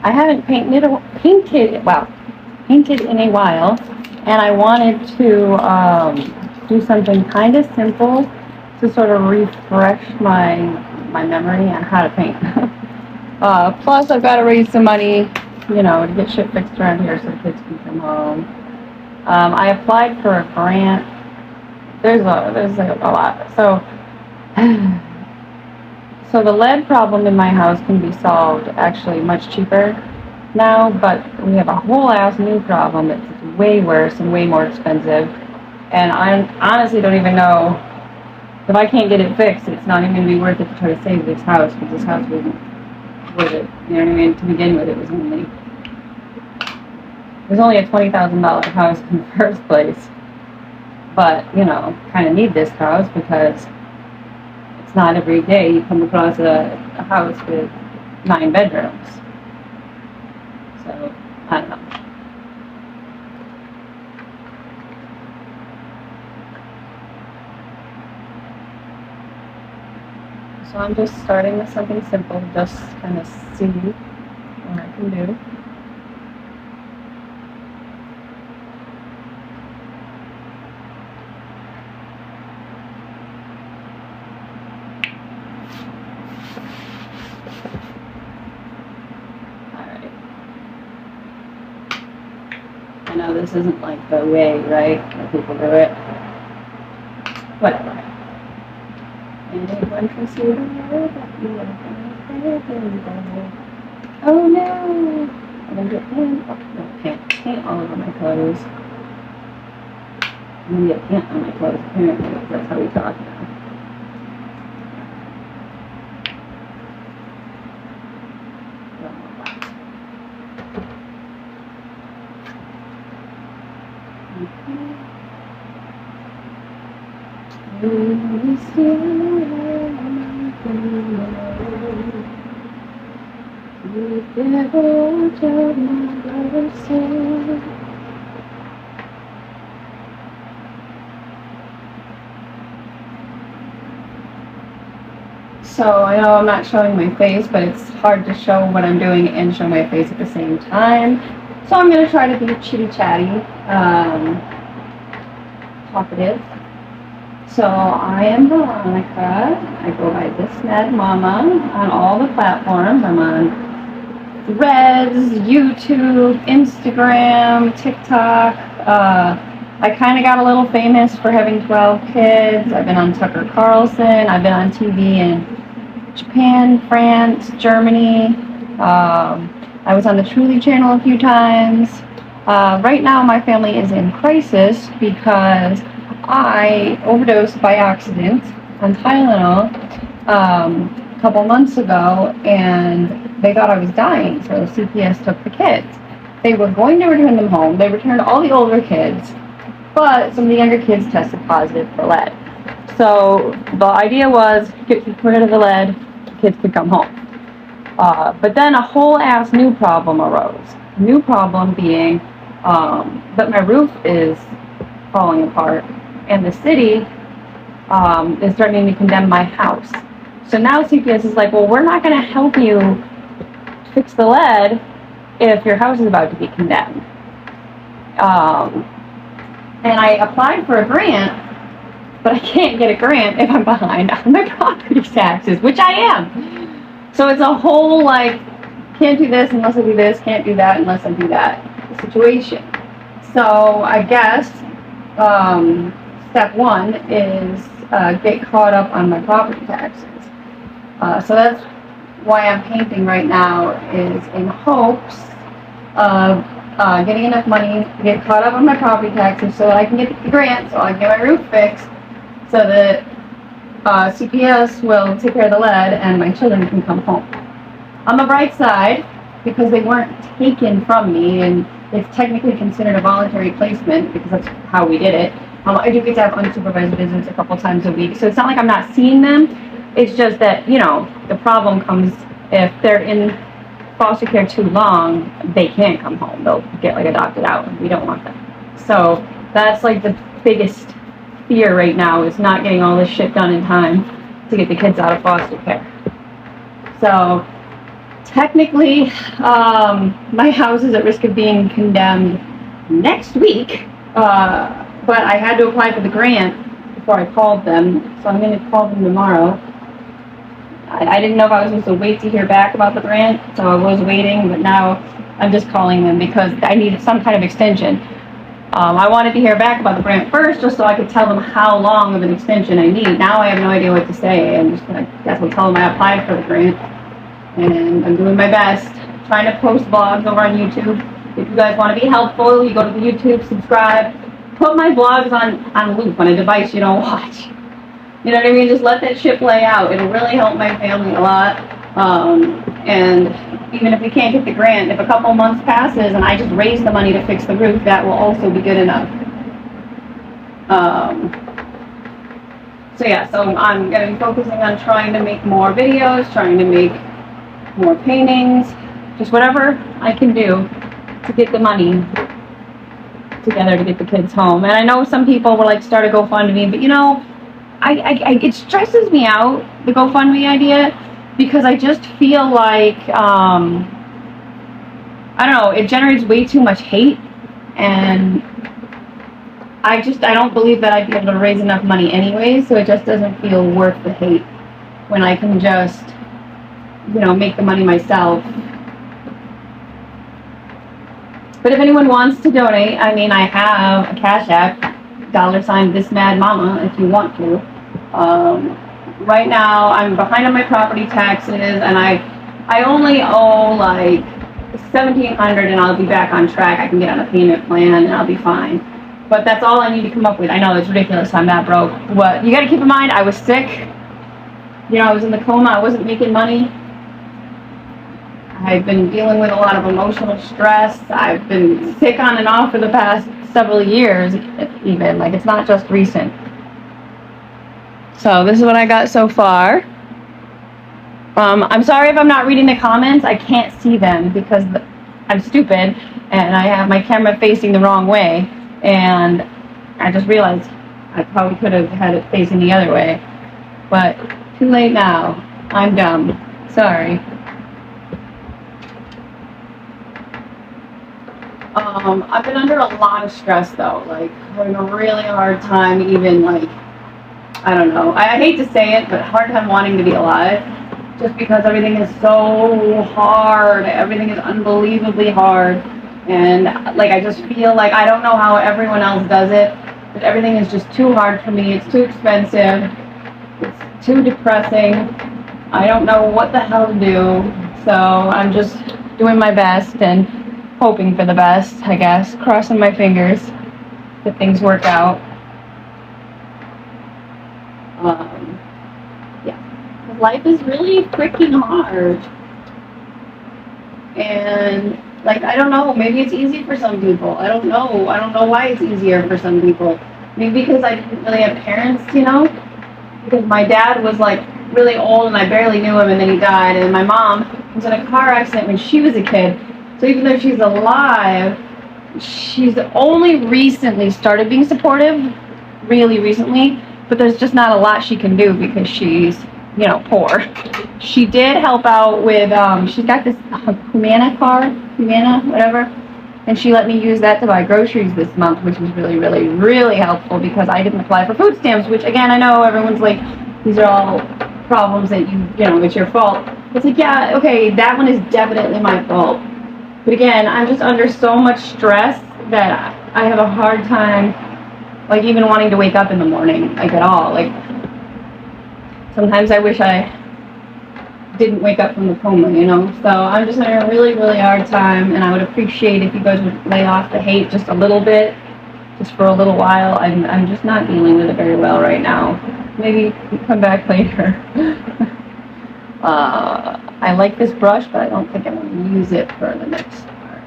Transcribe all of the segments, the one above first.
I haven't painted in a while, and I wanted to do something kind of simple to sort of refresh my memory on how to paint. Plus, I've got to raise some money, to get shit fixed around here so the kids can come home. I applied for a grant. There's like a lot. So the lead problem in my house can be solved actually much cheaper now, but we have a whole ass new problem that's way worse and way more expensive. And I honestly don't even know if I can't get it fixed, it's not even going to be worth it to try to save this house, because this house wasn't worth it. You know what I mean? To begin with, it was only a $20,000 house in the first place. But, kind of need this house because it's not every day you come across a house with 9 bedrooms. So, I don't know. So I'm just starting with something simple, just kind of see what I can do. Alright. I know this isn't like the way, right, that people do it. Whatever. Anyone can see the world that you are. Oh no! I'm gonna get paint all over my clothes. I'm gonna get paint on my clothes, apparently. That's how we talk now. So I know I'm not showing my face, but it's hard to show what I'm doing and show my face at the same time. So I'm going to try to be chitty chatty, talkative. So I am Veronica. I go by Thismadmama on all the platforms. I'm on Threads, YouTube, Instagram, TikTok. I kind of got a little famous for having 12 kids. I've been on Tucker Carlson. I've been on TV in Japan, France, Germany. I was on the Truly channel a few times. Right now my family is in crisis because I overdosed by accident on Tylenol a couple months ago, and they thought I was dying, so CPS took the kids. They were going to return them home. They returned all the older kids, but some of the younger kids tested positive for lead. So the idea was, get rid of the lead, kids could come home. But then a whole ass new problem arose. New problem being that my roof is falling apart, and the city is threatening to condemn my house. So now CPS is like, well, we're not going to help you fix the lead if your house is about to be condemned. And I applied for a grant, but I can't get a grant if I'm behind on my property taxes, which I am. So it's a whole, can't do this unless I do this, can't do that unless I do that situation. So I guess step one is get caught up on my property taxes. So that's why I'm painting right now, is in hopes of getting enough money to get caught up on my property taxes so that I can get the grant, so I can get my roof fixed, so that CPS will take care of the lead and my children can come home. On the bright side, because they weren't taken from me, and it's technically considered a voluntary placement because that's how we did it. I do get to have unsupervised visits a couple times a week, so it's not like I'm not seeing them. It's just that, the problem comes if they're in foster care too long, they can't come home. They'll get adopted out, and we don't want them. So that's the biggest fear right now, is not getting all this shit done in time to get the kids out of foster care. So technically, my house is at risk of being condemned next week, but I had to apply for the grant before I called them, so I'm going to call them tomorrow. I didn't know if I was supposed to wait to hear back about the grant, so I was waiting, but now I'm just calling them because I needed some kind of extension. I wanted to hear back about the grant first, just so I could tell them how long of an extension I need. Now I have no idea what to say. I'm just going to, I guess I'll tell them I applied for the grant, and I'm doing my best, trying to post vlogs over on YouTube. If you guys want to be helpful, you go to the YouTube, subscribe, put my vlogs on loop on a device you don't watch. You know what I mean? Just let that shit play out. It'll really help my family a lot. And even if we can't get the grant, if a couple months passes and I just raise the money to fix the roof, that will also be good enough. So yeah, so I'm going to be focusing on trying to make more videos, trying to make more paintings, just whatever I can do to get the money together to get the kids home. And I know some people will like start a GoFundMe, but you know, it stresses me out, the GoFundMe idea, because I just feel like, I don't know, it generates way too much hate, and I don't believe that I'd be able to raise enough money anyway, so it just doesn't feel worth the hate when I can just, you know, make the money myself. But if anyone wants to donate, I mean, I have a Cash App, $Thismadmama, if you want to. Right now, I'm behind on my property taxes, and I only owe like $1,700, and I'll be back on track. I can get on a payment plan, and I'll be fine. But that's all I need to come up with. I know it's ridiculous. I'm that broke. But you got to keep in mind, I was sick. You know, I was in the coma. I wasn't making money. I've been dealing with a lot of emotional stress. I've been sick on and off for the past several years, even. Like, it's not just recent. So this is what I got so far. I'm sorry if I'm not reading the comments. I can't see them because I'm stupid and I have my camera facing the wrong way. And I just realized I probably could have had it facing the other way. But too late now. I'm dumb. Sorry. I've been under a lot of stress though, like having a really hard time even like, I don't know, I hate to say it, but hard time wanting to be alive, just because everything is so hard, everything is unbelievably hard, and like I just feel like I don't know how everyone else does it, but everything is just too hard for me, it's too expensive, it's too depressing, I don't know what the hell to do, so I'm just doing my best and hoping for the best, I guess, crossing my fingers that things work out. Yeah, because life is really freaking hard. And, like, I don't know, maybe it's easy for some people. I don't know why it's easier for some people. Maybe because I didn't really have parents, you know? Because my dad was, like, really old and I barely knew him and then he died. And my mom was in a car accident when she was a kid. So even though she's alive, she's only recently started being supportive, really recently, but there's just not a lot she can do because she's, you know, poor. She did help out with, she's got this Humana car, whatever, and she let me use that to buy groceries this month, which was really, really, really helpful because I didn't apply for food stamps, which again, I know everyone's like, these are all problems that you know, it's your fault. It's like, yeah, okay, that one is definitely my fault. But again, I'm just under so much stress that I have a hard time, like, even wanting to wake up in the morning, like, at all. Like, sometimes I wish I didn't wake up from the coma, you know? So I'm just having a really, really hard time, and I would appreciate if you guys would lay off the hate just a little bit, just for a little while. I'm just not dealing with it very well right now. Maybe come back later. I like this brush, but I don't think I'm going to use it for the next part.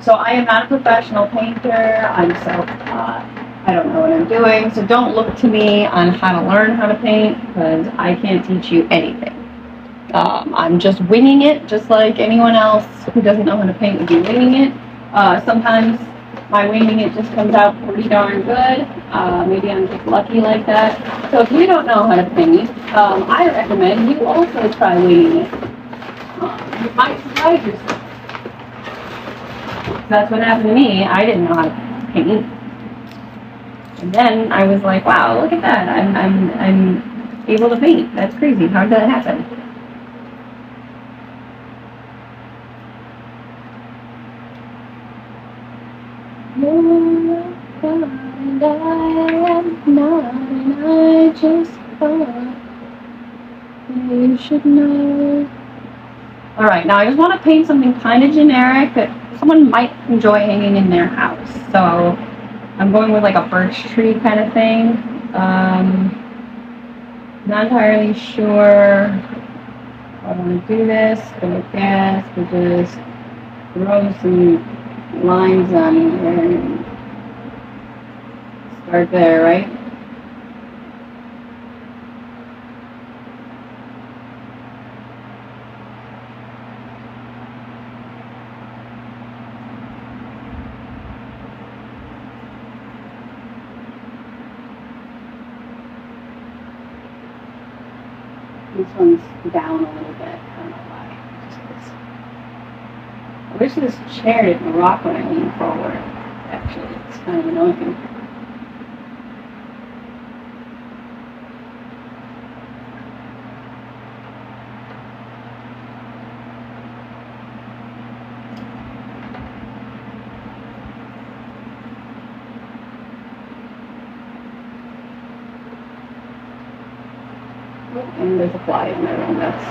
So I am not a professional painter. I'm self-taught. I don't know what I'm doing. So don't look to me on how to learn how to paint, because I can't teach you anything. I'm just winging it, just like anyone else who doesn't know how to paint would be winging it. Sometimes my winging it just comes out pretty darn good. Maybe I'm just lucky like that. So if you don't know how to paint, I recommend you also try winging it. You might surprise yourself. That's what happened to me. I didn't know how to paint. And then I was like, wow, look at that. I'm able to paint. That's crazy. How did that happen? And I am not, and I just thought you should know. Alright, now I just want to paint something kind of generic that someone might enjoy hanging in their house. So I'm going with like a birch tree kind of thing. Not entirely sure how I want to do this, but I guess we'll just throw some lines on here and start there, right? This one's down a little bit. I don't know why. I wish this chair didn't rock when I lean forward. Actually, it's kind of annoying. And there's a fly in my room. That's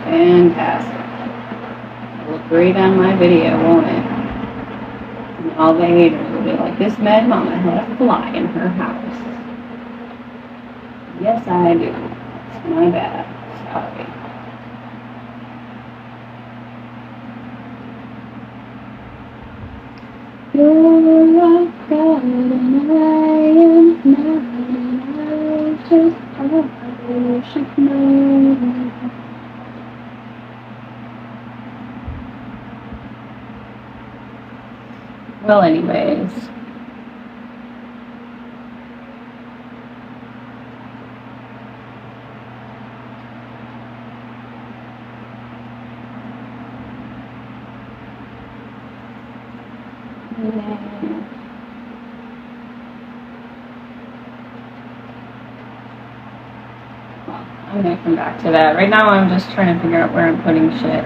fantastic. It'll look great on my video, won't it? And all the haters will be like, this mad mama had a fly in her house. Yes, I do. It's my bad. Sorry. You're a god and I am not, and I just thought you should know. Well, anyways. Well, I'm gonna come back to that. Right now I'm just trying to figure out where I'm putting shit.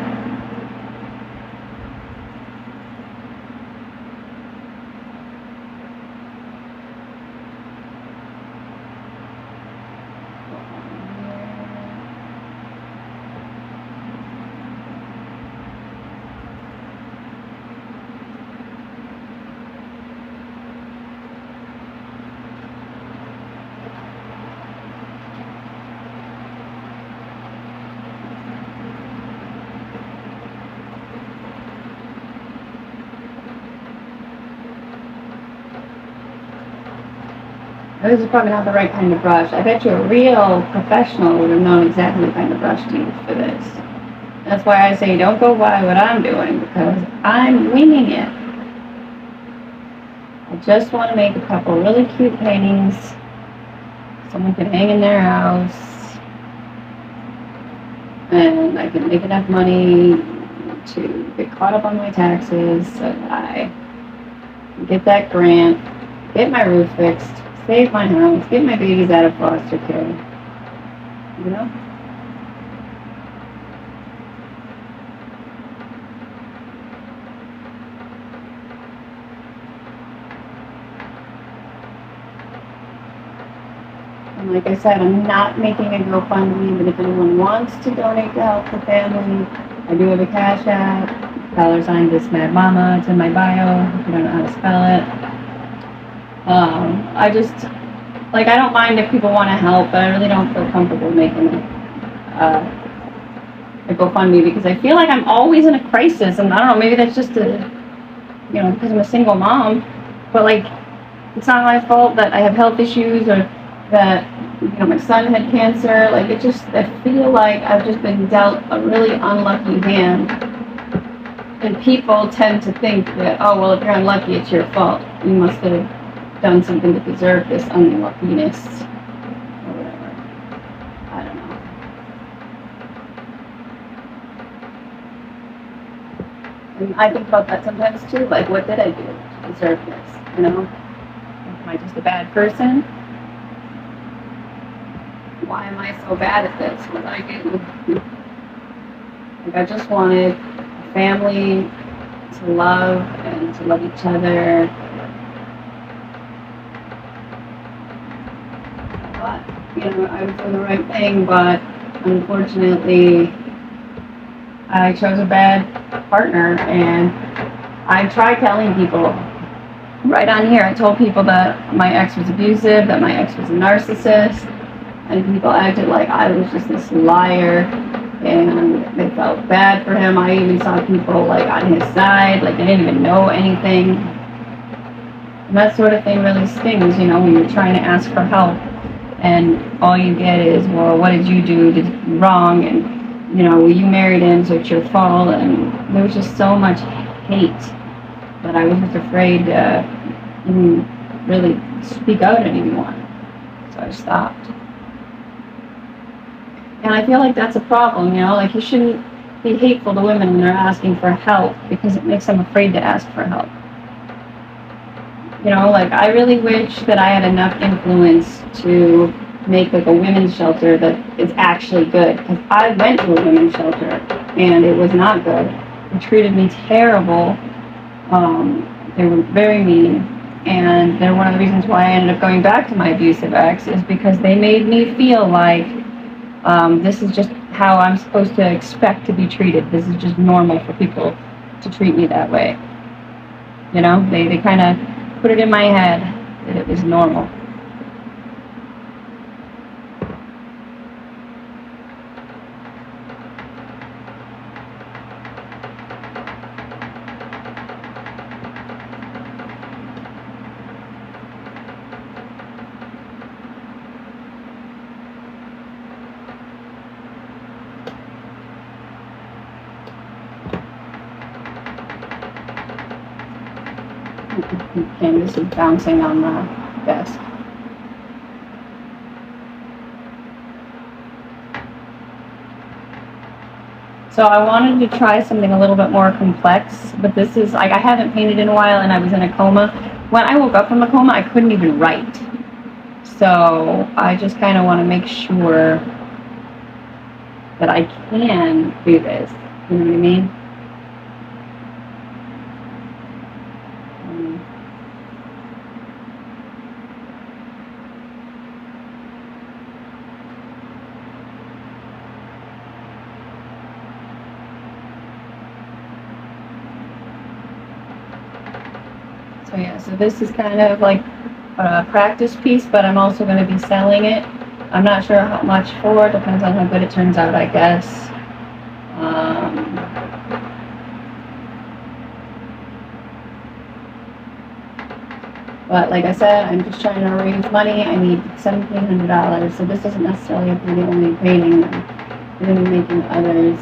This is probably not the right kind of brush. I bet you a real professional would have known exactly what kind of brush to use for this. That's why I say don't go by what I'm doing, because I'm winging it. I just want to make a couple really cute paintings someone can hang in their house, and I can make enough money to get caught up on my taxes so that I can get that grant, get my roof fixed, save my house, get my babies out of foster care, you know? And like I said, I'm not making a GoFundMe, but if anyone wants to donate to help the family, I do have a Cash App, $ Thismadmama, it's in my bio, if you don't know how to spell it. I just, like, I don't mind if people want to help, but I really don't feel comfortable making a GoFundMe because I feel like I'm always in a crisis, and I don't know, maybe that's just because I'm a single mom, but like, it's not my fault that I have health issues or that, my son had cancer. Like, I feel like I've just been dealt a really unlucky hand. And people tend to think that, oh, well, if you're unlucky, it's your fault. you must have done something to deserve this unluckiness, or whatever. I don't know. And I think about that sometimes too, like, what did I do to deserve this, you know? Am I just a bad person? Why am I so bad at this? What did I do? Like, I just wanted a family to love and to love each other. But, you know, I was doing the right thing, but unfortunately, I chose a bad partner, and I tried telling people right on here. I told people that my ex was abusive, that my ex was a narcissist, and people acted like I was just this liar, and they felt bad for him. I even saw people like on his side, like they didn't even know anything. And that sort of thing really stings, you know, when you're trying to ask for help, and all you get is, well, what did you do wrong? And you know, you married him, so it's your fault. And there was just so much hate that I was just afraid to even really speak out anymore. So I stopped. And I feel like that's a problem, you know, like you shouldn't be hateful to women when they're asking for help, because it makes them afraid to ask for help. You know, like I really wish that I had enough influence to make like a women's shelter that is actually good, because I went to a women's shelter and it was not good. They treated me terrible. They were very mean, and they're one of the reasons why I ended up going back to my abusive ex, is because they made me feel like this is just how I'm supposed to expect to be treated. This is just normal for people to treat me that way. You know, they kind of put it in my head that it was normal. Okay, this is bouncing on the desk. So I wanted to try something a little bit more complex, but this is, like, I haven't painted in a while and I was in a coma. When I woke up from the coma, I couldn't even write. So I just kind of want to make sure that I can do this. You know what I mean? So yeah, so this is kind of like a practice piece, but I'm also going to be selling it. I'm not sure how much for, depends on how good it turns out, I guess. But like I said, I'm just trying to raise money. I need $1,700, so this doesn't necessarily have to be the only painting. I'm going to be making others.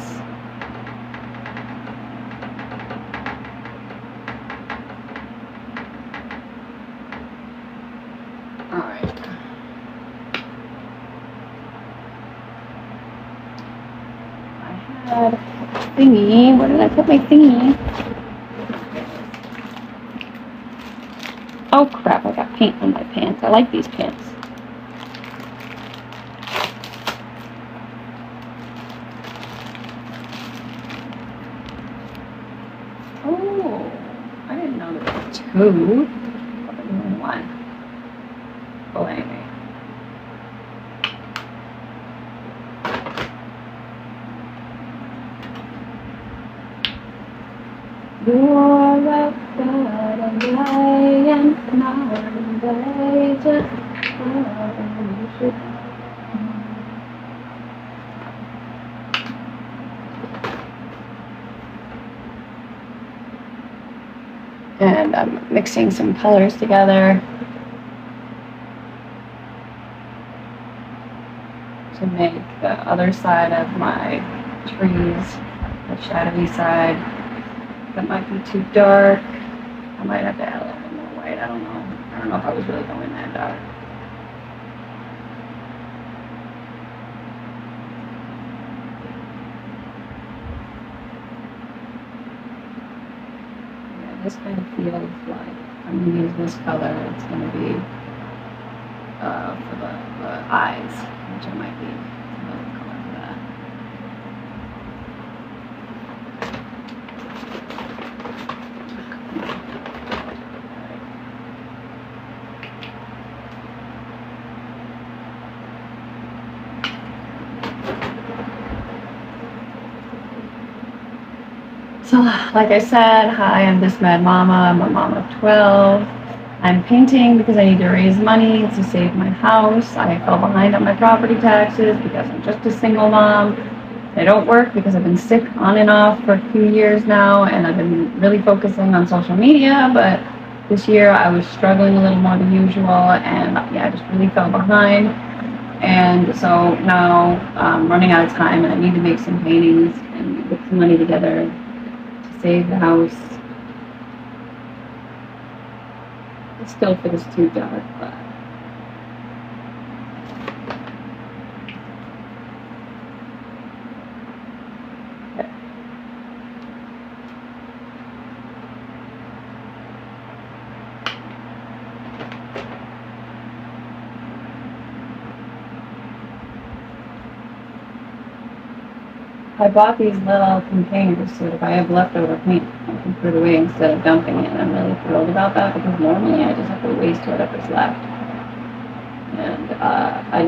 Thingy. Where did I put my thingy? Oh crap, I got paint on my pants. I like these pants. Oh, I didn't know there were two. One. Oh, anyway. You're a butterfly and not I just you should. And I'm mixing some colors together to make the other side of my trees, the shadowy side. That might be too dark. I might have to add a little bit more white light. I don't know if I was really going that dark. Yeah, this kind of feels like I'm going to use this color. It's going to be for the eyes, which I might be another color for that. So, like I said, hi, I'm Thismadmama. I'm a mom of 12. I'm painting because I need to raise money to save my house. I fell behind on my property taxes because I'm just a single mom. I don't work because I've been sick on and off for a few years now, and I've been really focusing on social media, but this year I was struggling a little more than usual, and yeah, I just really fell behind. And so now I'm running out of time, and I need to make some paintings and get some money together to save the house. It still feels too dark, but okay. I bought these little containers so that if I have leftover paint, I can put it away instead of dumping it. And I'm really thrilled about that because normally I just have to waste whatever's left. And I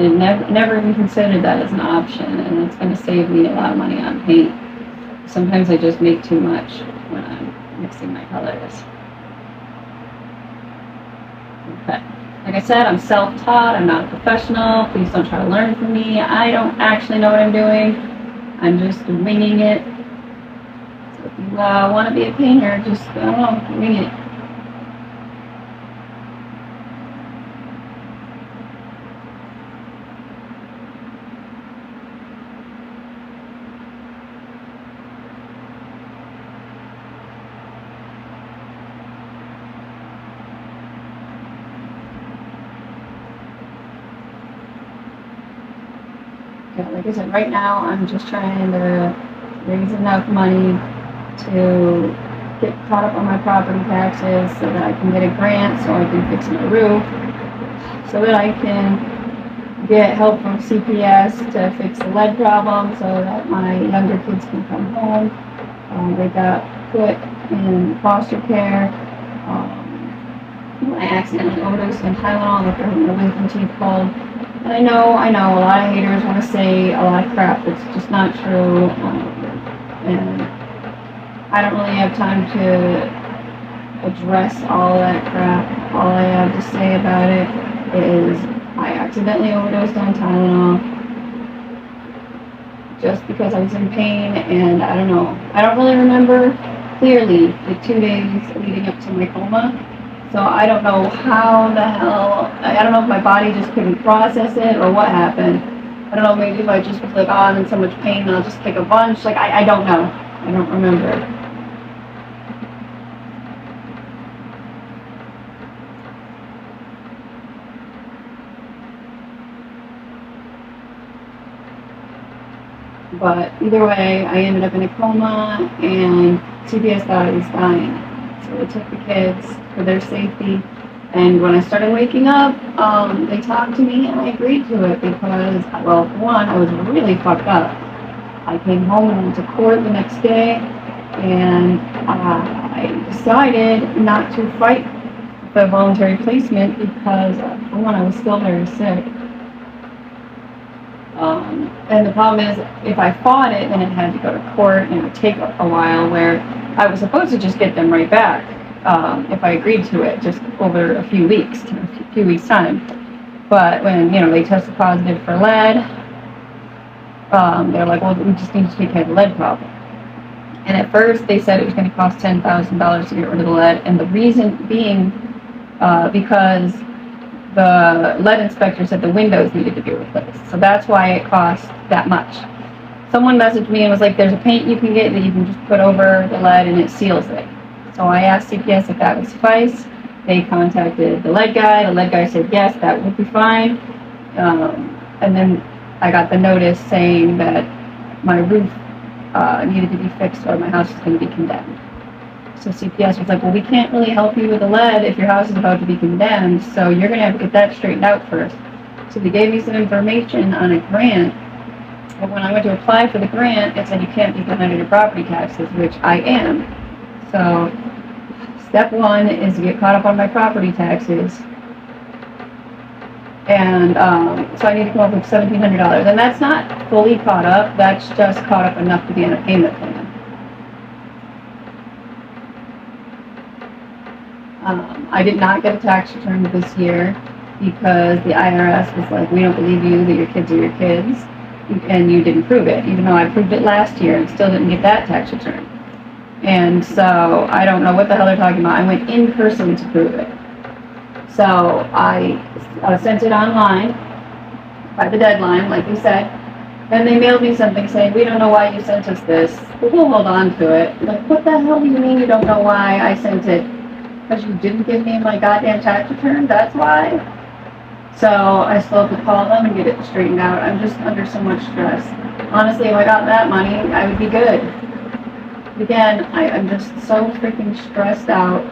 never even considered that as an option, and it's going to save me a lot of money on paint. Sometimes I just make too much when I'm mixing my colors. Okay. Like I said, I'm self-taught. I'm not a professional. Please don't try to learn from me. I don't actually know what I'm doing. I'm just winging it. So if you want to be a painter, just, I don't know, wing it. Yeah, like I said, right now I'm just trying to raise enough money to get caught up on my property taxes so that I can get a grant so I can fix my roof, so that I can get help from CPS to fix the lead problem so that my younger kids can come home. They got put in foster care. I accidentally overdosed on Tylenol after having my wisdom teeth pulled. And I know, a lot of haters want to say a lot of crap that's just not true. And I don't really have time to address all that crap. All I have to say about it is I accidentally overdosed on Tylenol just because I was in pain, and I don't know. I don't really remember clearly the 2 days leading up to my coma. So I don't know how the hell, I don't know if my body just couldn't process it or what happened. I don't know, maybe if I just was like, oh, I'm in so much pain and I'll just take a bunch. Like, I don't know. I don't remember. But either way, I ended up in a coma, and CPS thought I was dying. So they took the kids for their safety. And when I started waking up, they talked to me, and I agreed to it because, well, for one, I was really fucked up. I came home and went to court the next day, and I decided not to fight the voluntary placement because, for one, I was still very sick. And the problem is, if I fought it, then it had to go to court, and it would take a while, where I was supposed to just get them right back if I agreed to it, just over a few weeks time. But when, they tested positive for lead, they're like, well, we just need to take care of the lead problem. And at first, they said it was going to cost $10,000 to get rid of the lead, and the reason being because the lead inspector said the windows needed to be replaced. So that's why it cost that much. Someone messaged me and was like, there's a paint you can get that you can just put over the lead and it seals it. So I asked CPS if that would suffice. They contacted the lead guy. The lead guy said yes, that would be fine. And then I got the notice saying that my roof needed to be fixed or my house is going to be condemned. So CPS was like, well, we can't really help you with the lead if your house is about to be condemned, so you're going to have to get that straightened out first. So they gave me some information on a grant, and when I went to apply for the grant, it said you can't be behind on your property taxes, which I am. So step one is to get caught up on my property taxes. And so I need to come up with $1,700. And that's not fully caught up, that's just caught up enough to be on a payment plan. I did not get a tax return this year because the IRS was like, we don't believe you that your kids are your kids, and you didn't prove it, even though I proved it last year and still didn't get that tax return. And so I don't know what the hell they're talking about. I went in person to prove it. So I sent it online by the deadline, like you said. Then they mailed me something saying, we don't know why you sent us this, but we'll hold on to it. Like, what the hell do you mean you don't know why I sent it? Because you didn't give me my goddamn tax return? That's why? So I still have to call them and get it straightened out. I'm just under so much stress. Honestly, if I got that money, I would be good. Again, I'm just so freaking stressed out.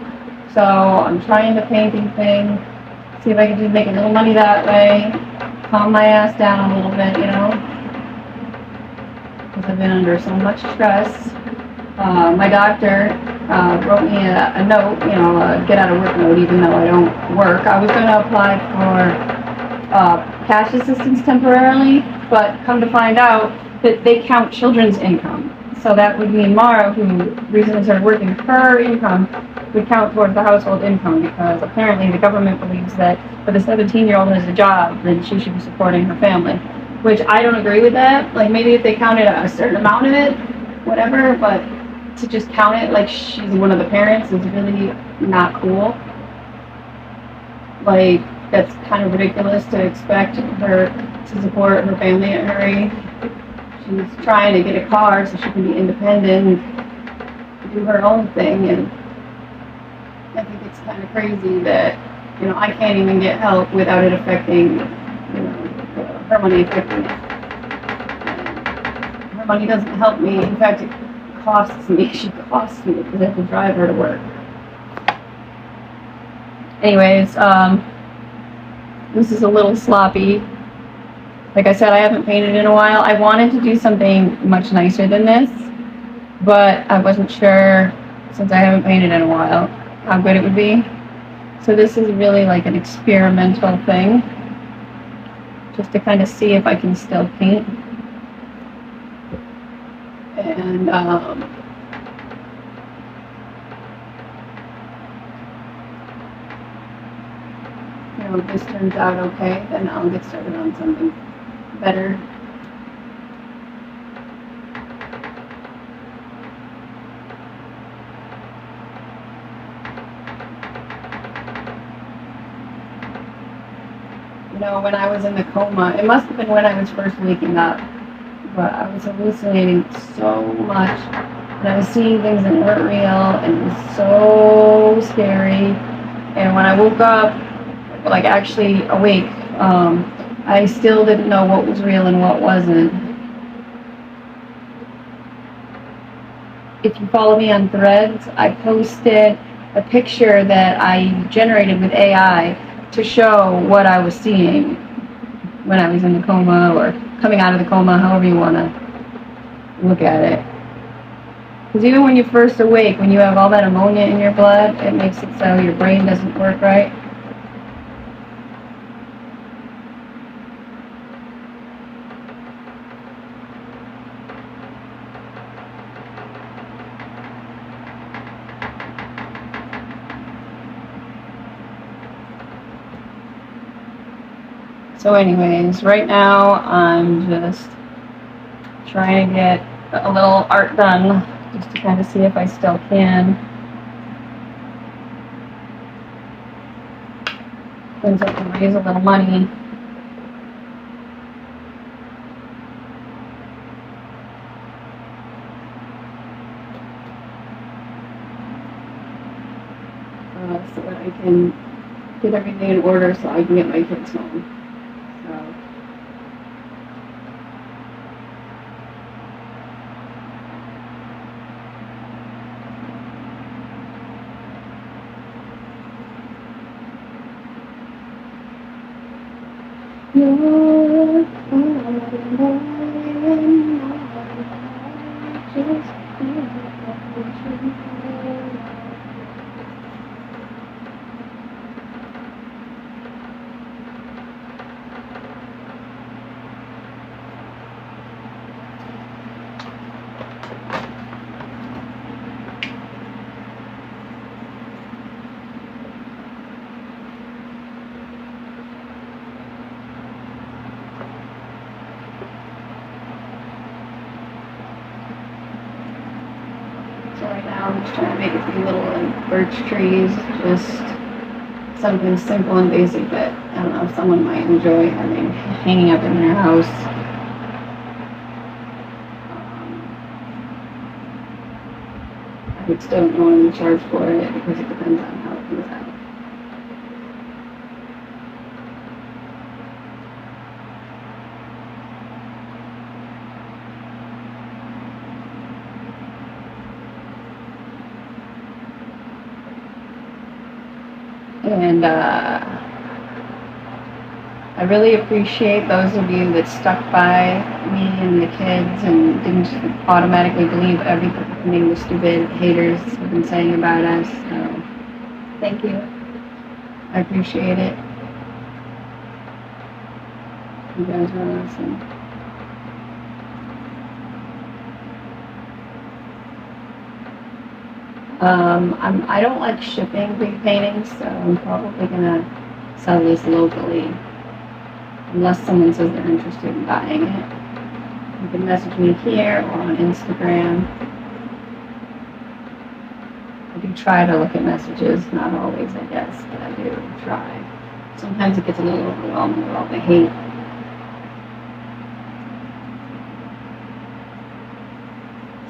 So I'm trying the painting thing, see if I can just make a little money that way, calm my ass down a little bit, you know, because I've been under so much stress. My doctor wrote me a note, you know, a get out of work note, even though I don't work. I was going to apply for cash assistance temporarily, but come to find out that they count children's income. So that would mean Mara, who recently started working, her income would count towards the household income, because apparently the government believes that if a 17-year-old has a job, then she should be supporting her family, which I don't agree with that. Like, maybe if they counted a certain amount of it, whatever, but to just count it like she's one of the parents is really not cool. Like, that's kind of ridiculous to expect her to support her family at her age. She's trying to get a car so she can be independent and do her own thing, and I think it's kind of crazy that, you know, I can't even get help without it affecting, you know, her money affecting me. Her money doesn't help me. In fact, it costs me. She costs me because I have to drive her to work. Anyways, this is a little sloppy. Like I said, I haven't painted in a while. I wanted to do something much nicer than this, but I wasn't sure, since I haven't painted in a while, how good it would be. So this is really like an experimental thing, just to kind of see if I can still paint. And you know, if this turns out okay, then I'll get started on something better. You know, when I was in the coma, it must have been when I was first waking up, but I was hallucinating so much, and I was seeing things that weren't real, and it was so scary. And when I woke up, like actually awake, I still didn't know what was real and what wasn't. If you follow me on Threads, I posted a picture that I generated with AI to show what I was seeing when I was in the coma, or coming out of the coma, however you want to look at it. Because even when you first awake, when you have all that ammonia in your blood, it makes it so your brain doesn't work right. So anyways, right now I'm just trying to get a little art done, just to kind of see if I still can. Since I can raise a little money. so that I can get everything in order so I can get my kids home. So. You're So right now I'm just trying to make a few little birch trees, just something simple and basic that I don't know if someone might enjoy hanging up in their house. I would still don't want to charge for it because it depends on how it comes out. And I really appreciate those of you that stuck by me and the kids and didn't just automatically believe everything the stupid haters have been saying about us. So, thank you. I appreciate it. You guys are awesome. I don't like shipping big paintings, so I'm probably gonna sell this locally. Unless someone says they're interested in buying it. You can message me here or on Instagram. I do try to look at messages, not always I guess, but I do try. Sometimes it gets a little overwhelming with all the hate.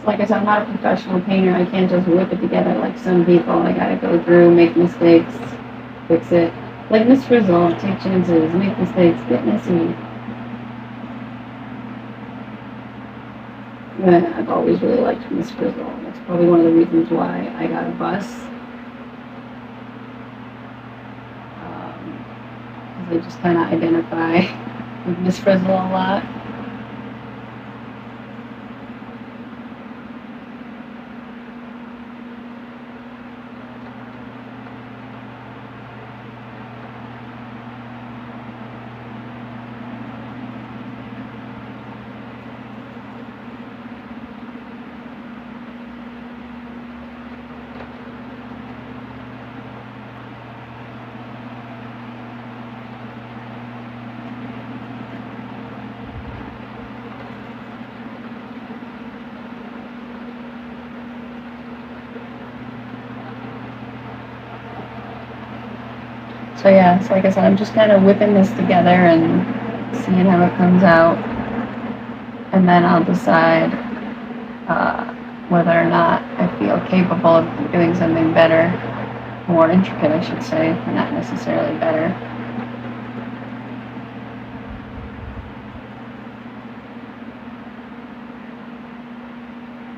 So like I said, I'm not a professional painter. I can't just whip it together like some people. I gotta go through, make mistakes, fix it. Like Miss Frizzle, take chances, make mistakes, get messy. Yeah, I've always really liked Miss Frizzle. That's probably one of the reasons why I got a bus. Because I just kind of identify with Miss Frizzle a lot. So yeah, so like I said, I'm just kind of whipping this together and seeing how it comes out. And then I'll decide whether or not I feel capable of doing something better, more intricate I should say, not necessarily better.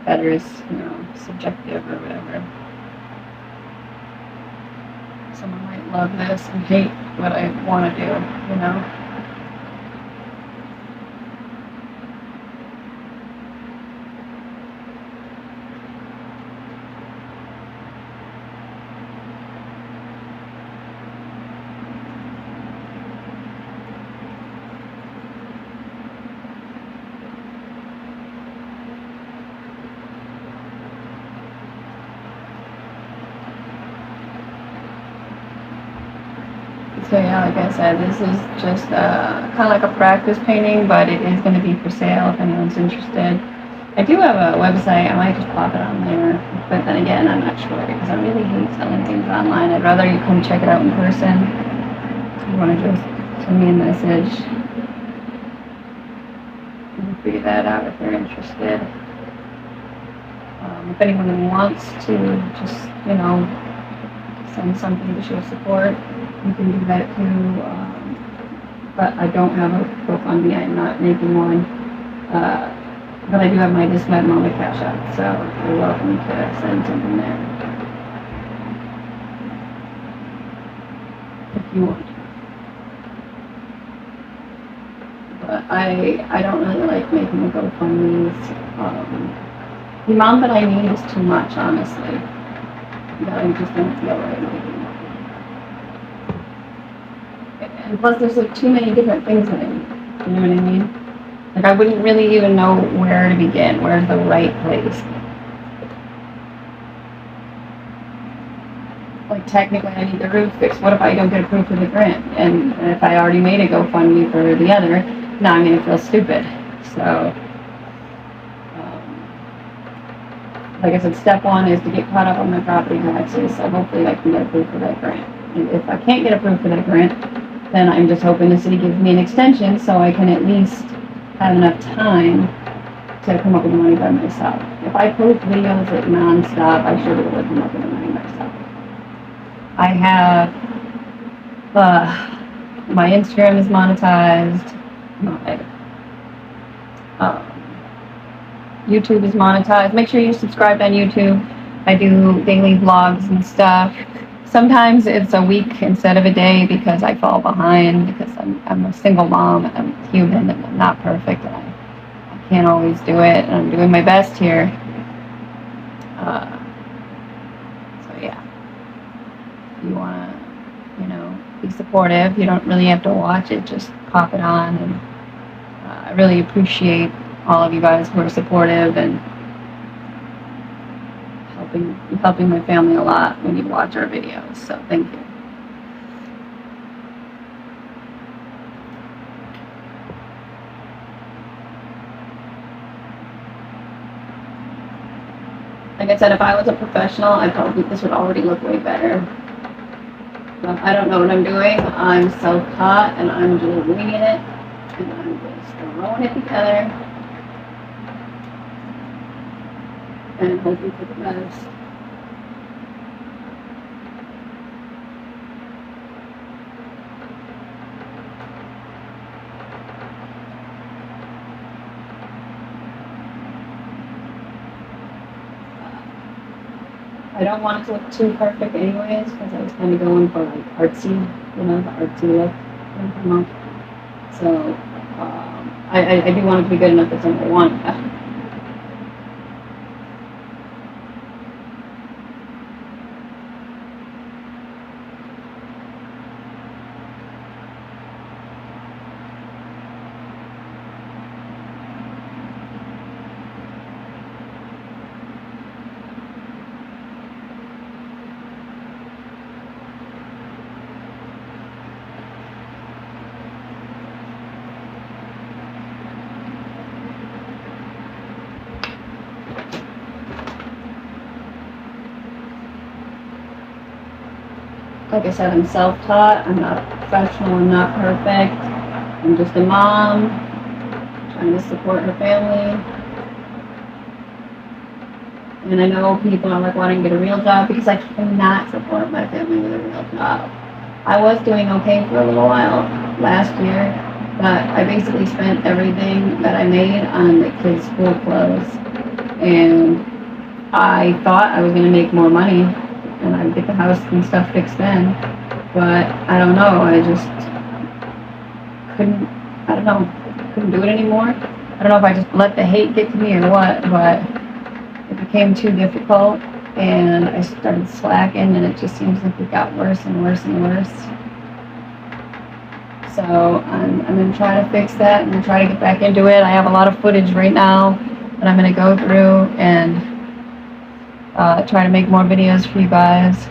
Better is, subjective or whatever. Someone might love this and hate what I want to do, So yeah, like I said, this is just kind of like a practice painting, but it is going to be for sale if anyone's interested. I do have a website. I might just pop it on there, but then again, I'm not sure because I really hate selling things online. I'd rather you come check it out in person. If you want to just send me a message, we'll figure that out if you're interested. If anyone wants to just, send something to show support, you can do that too. But I don't have a GoFundMe. I'm not making one. But I do have my Thismadmama Cash App, so you're welcome to send something there if you want. But I don't really like making the GoFundMes. The amount that I need is too much, honestly. That I just don't feel right making. And plus, there's like too many different things that I need. You know what I mean? Like I wouldn't really even know where to begin. Where's the right place? Like technically, I need the roof fixed. What if I don't get approved for the grant? And if I already made a GoFundMe for the other, now I'm gonna feel stupid. So, like I said, step one is to get caught up on my property taxes. So hopefully, I can get approved for that grant. And if I can't get approved for that grant, then I'm just hoping the city gives me an extension so I can at least have enough time to come up with the money by myself. If I post videos like nonstop, I should be able to come up with the money myself. I have, my Instagram is monetized, my YouTube is monetized. Make sure you subscribe on YouTube. I do daily vlogs and stuff. Sometimes it's a week instead of a day because I fall behind because I'm a single mom and I'm human and I'm not perfect and I can't always do it and I'm doing my best here. So yeah, if you want to, be supportive, you don't really have to watch it, just pop it on. And I really appreciate all of you guys who are supportive and helping my family a lot when you watch our videos, so thank you. Like I said, if I was a professional, this would already look way better. But I don't know what I'm doing. I'm self-taught and I'm just winging it and I'm just throwing it together and hoping for the best. I don't want it to look too perfect anyways, because I was kind of going for like artsy, the artsy look. So I do want it to be good enough that somebody wants that. Like I said, I'm self-taught, I'm not a professional, I'm not perfect. I'm just a mom trying to support her family. And I know people are like wanting to get a real job because I cannot support my family with a real job. I was doing okay for a little while last year, but I basically spent everything that I made on the kids' school clothes. And I thought I was going to make more money and I'd get the house and stuff fixed then. But I don't know, I just couldn't do it anymore. I don't know if I just let the hate get to me or what, but it became too difficult and I started slacking and it just seems like it got worse and worse and worse. So I'm going to try to fix that and try to get back into it. I have a lot of footage right now that I'm going to go through and try to make more videos for you guys.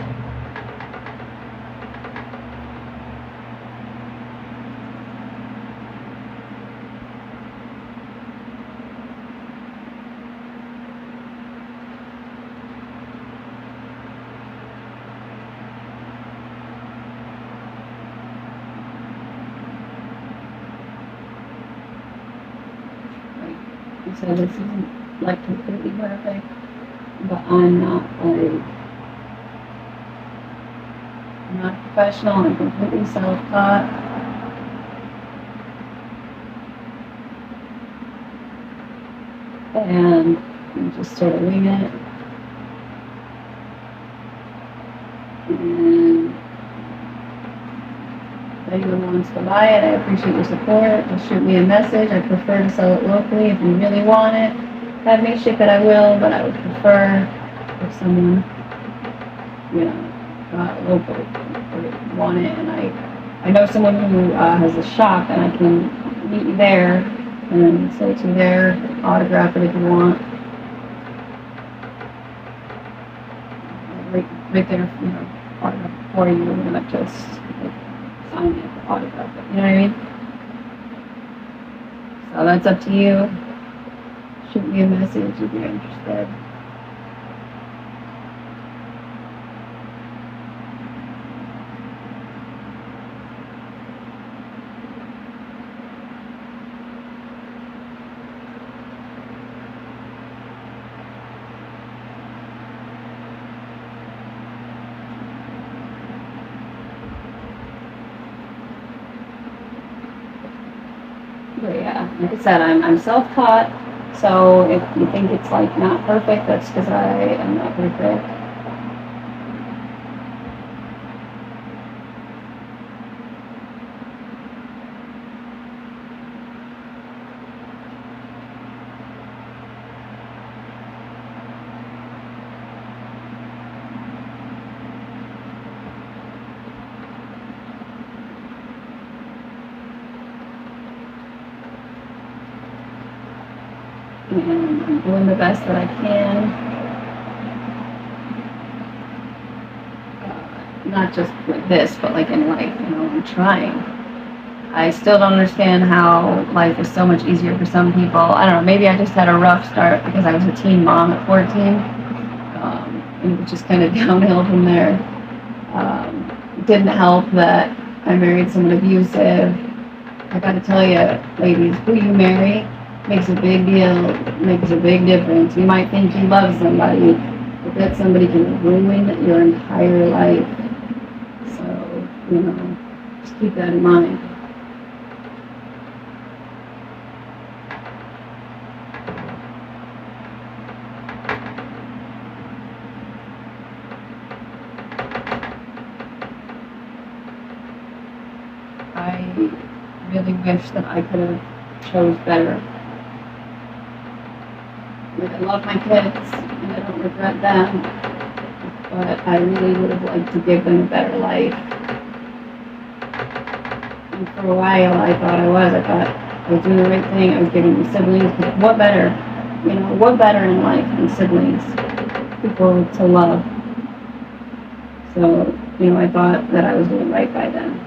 So this isn't like completely perfect, but I'm not like professional. I'm completely self-taught. And I'm just sort of wing it. And if anyone wants to buy it, I appreciate your support. Just shoot me a message. I prefer to sell it locally. If you really want it, have me ship it, I will, but I would prefer if someone, local would want it. And I know someone who has a shop, and I can meet you there and sell it to you there, autograph it if you want. Right there, autograph it for you, and not just sign it, autograph it, you know what I mean? So that's up to you. Shoot me a message if you're interested. But yeah, like I said, I'm self-taught, so if you think it's like not perfect, that's because I am not perfect. And I'm doing the best that I can. Not just with this, but like in life, I'm trying. I still don't understand how life is so much easier for some people. I don't know, maybe I just had a rough start because I was a teen mom at 14. And it just kind of downhill from there. It didn't help that I married someone abusive. I gotta tell you, ladies, who you marry makes a big deal, makes a big difference. You might think you love somebody, but that somebody can ruin your entire life. So, just keep that in mind. I really wish that I could have chose better. Like, I love my kids, and I don't regret them, but I really would have liked to give them a better life. And for a while, I thought I was doing the right thing. I was giving them siblings. What better? What better in life than siblings? People to love. So, I thought that I was doing right by them.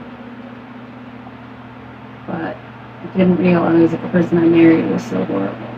But I didn't realize that the person I married was so horrible.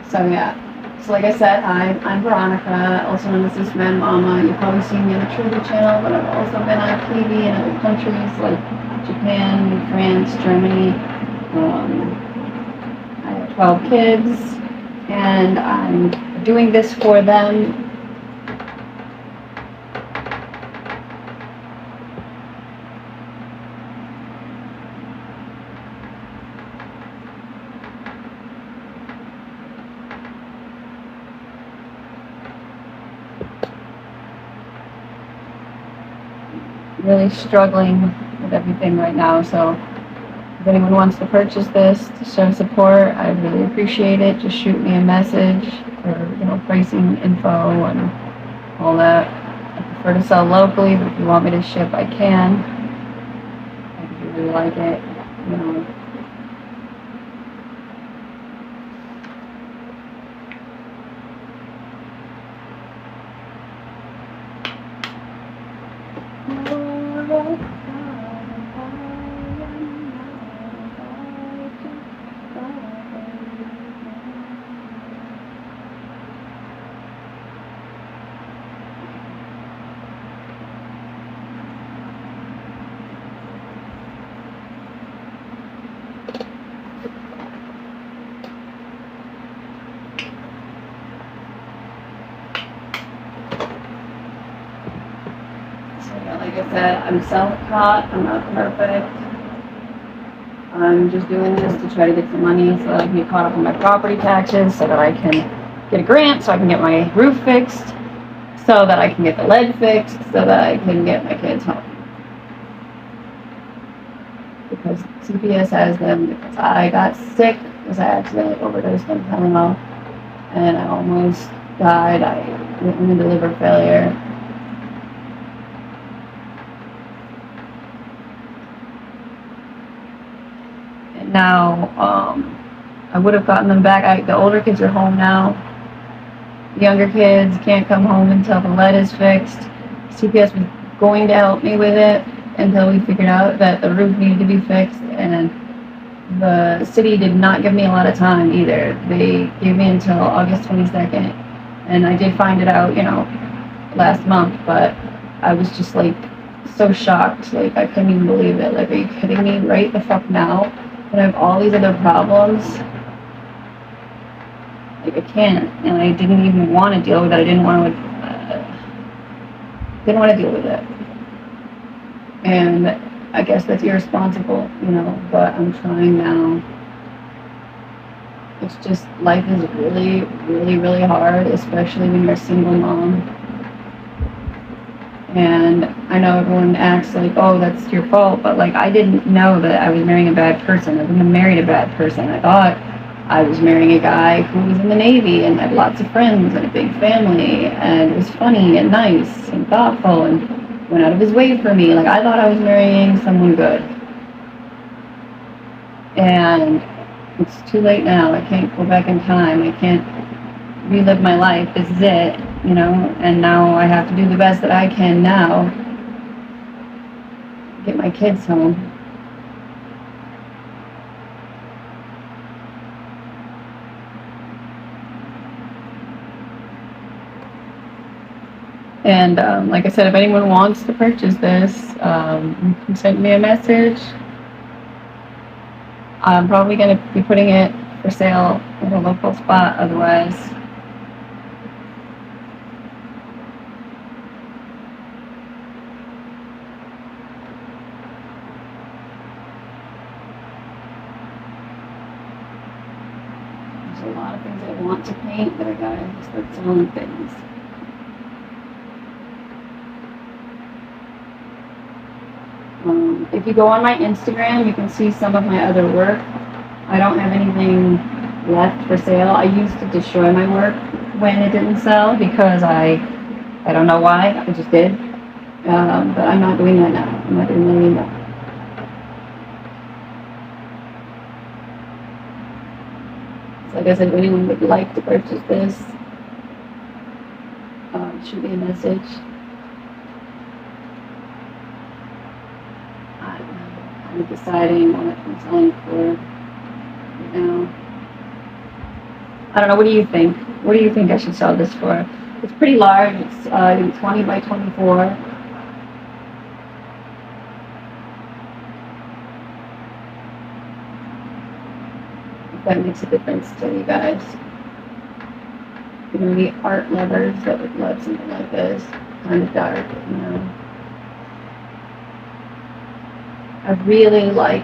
So yeah, like I said, I'm Veronica, also known as Thismadmama. You've probably seen me on the Trivia channel, but I've also been on TV in other countries like Japan, France, Germany. I have 12 kids, and I'm doing this for them. Really struggling with everything right now, so if anyone wants to purchase this to show support, I really appreciate it. Just shoot me a message or pricing info and all that. I prefer to sell locally, but if you want me to ship, I can. I really like it. like I said, I'm self-taught, I'm not perfect. I'm just doing this to try to get some money so that I can get caught up on my property taxes, so that I can get a grant, so I can get my roof fixed, so that I can get the lead fixed, so that I can get my kids home. Because CPS has them, because I got sick, because I accidentally overdosed on Tylenol, and I almost died. I went into liver failure. And now, I would have gotten them back. The older kids are home now. The younger kids can't come home until the lead is fixed. CPS was going to help me with it until we figured out that the roof needed to be fixed, and the city did not give me a lot of time either. They gave me until August 22nd, and I did find it out, last month, but I was just like so shocked. Like, I couldn't even believe it. Like, are you kidding me? Right the fuck now? When I have all these other problems? Like, I can't, and I didn't even want to deal with it. I didn't want to deal with it. And I guess that's irresponsible, but I'm trying now. It's just, life is really, really, really hard, especially when you're a single mom. And I know everyone acts like, oh, that's your fault, but like, I didn't know that I was marrying a bad person. I wouldn't have married a bad person. I thought I was marrying a guy who was in the Navy and had lots of friends and a big family and was funny and nice and thoughtful and went out of his way for me. Like, I thought I was marrying someone good. And it's too late now. I can't go back in time. I can't relive my life. This is it, and now I have to do the best that I can now. Get my kids home. And like I said, if anyone wants to purchase this, you can send me a message. I'm probably going to be putting it for sale at a local spot otherwise. There's a lot of things I want to paint, but I gotta start selling things. If you go on my Instagram, you can see some of my other work. I don't have anything left for sale. I used to destroy my work when it didn't sell because I don't know why, I just did. But I'm not doing that now. I'm not doing that anymore. So like I said, if anyone would like to purchase this, shoot me a message. I'm deciding what I'm selling for right now. I don't know, what do you think? What do you think I should sell this for? It's pretty large. It's 20 by 24. If that makes a difference to you guys. The art lovers that would love something like this. Kind of dark, I really like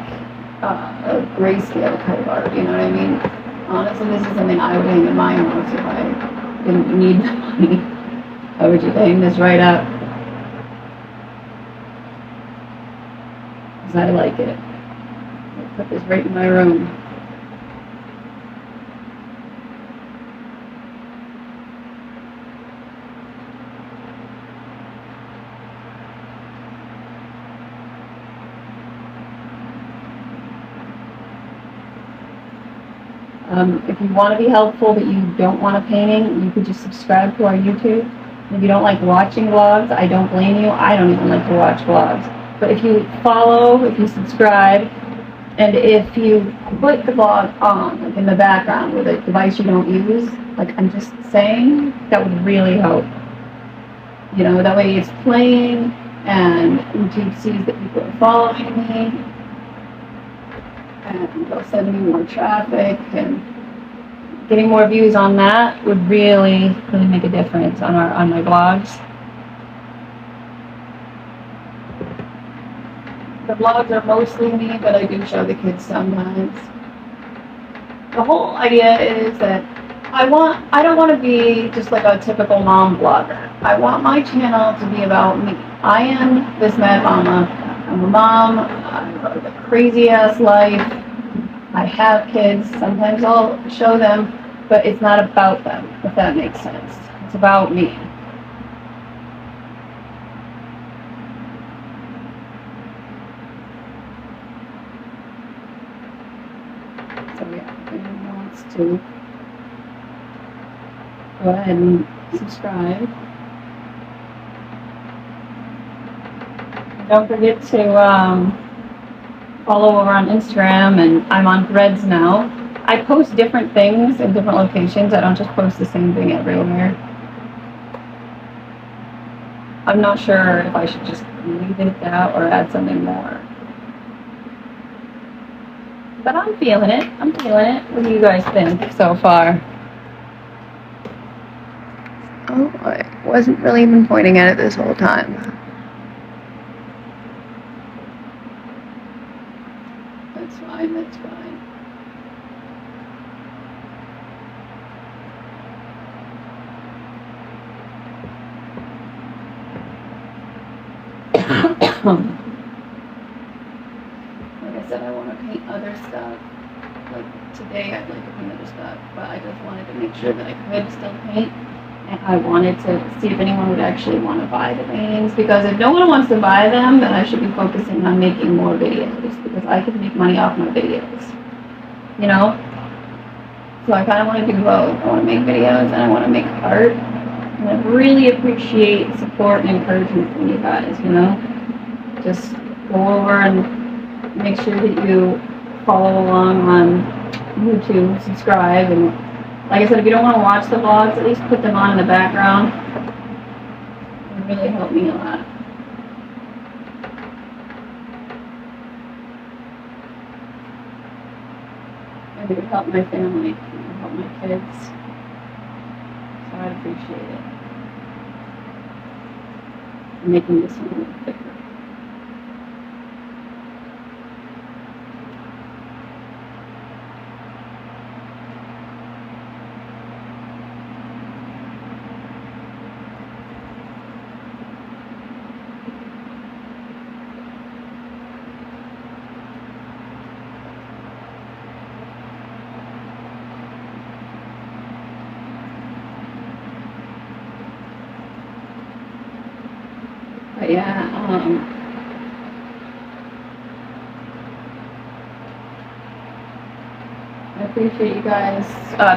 grayscale cover art, you know what I mean? Honestly, this is something I would hang in my house if I didn't need the money. I would just hang this right up. Because I like it. I'll put this right in my room. If you want to be helpful but you don't want a painting, you could just subscribe to our YouTube. If you don't like watching vlogs, I don't blame you. I don't even like to watch vlogs. But if you follow, if you subscribe, and if you put the vlog on, like in the background with a device you don't use, like I'm just saying, that would really help. That way it's playing and YouTube sees that people are following me. And they'll send me more traffic, and getting more views on that would really, really make a difference on my blogs. The vlogs are mostly me, but I do show the kids sometimes. The whole idea is that I don't want to be just like a typical mom vlogger. I want my channel to be about me. I am this mad mama. I'm a mom. I have a crazy ass life. I have kids. Sometimes I'll show them, but it's not about them, if that makes sense. It's about me. So yeah, if anyone wants to go ahead and subscribe. Don't forget to follow over on Instagram, and I'm on Threads now. I post different things in different locations. I don't just post the same thing everywhere. I'm not sure if I should just leave it at that or add something more. But I'm feeling it. I'm feeling it. What do you guys think so far? Oh, I wasn't really even pointing at it this whole time. That's fine, that's fine. Like I said, I want to paint other stuff. Like today I'd like to paint other stuff, but I just wanted to make sure that I could still paint. And I wanted to see if anyone would actually want to buy the paintings, because if no one wants to buy them, then I should be focusing on making more videos, because I can make money off my videos, you know? So I kind of want to do both. I want to make videos and I want to make art. And I really appreciate support and encouragement from you guys, you know? Just go over and make sure that you follow along on YouTube, subscribe, and like I said, if you don't want to watch the vlogs, at least put them on in the background. It really helped me a lot. And it would help my family, it would help my kids. So I'd appreciate it. I'm making this one a little thicker. But yeah, I appreciate you guys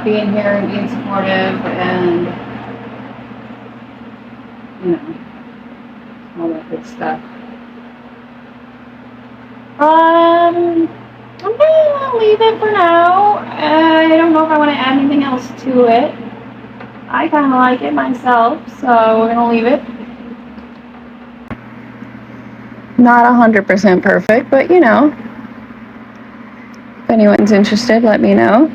being here and being supportive, and you know, all that good stuff. I'm gonna leave it for now. I don't know if I want to add anything else to it. I kind of like it myself, so we're gonna leave it. Not 100% perfect, but you know, if anyone's interested, let me know.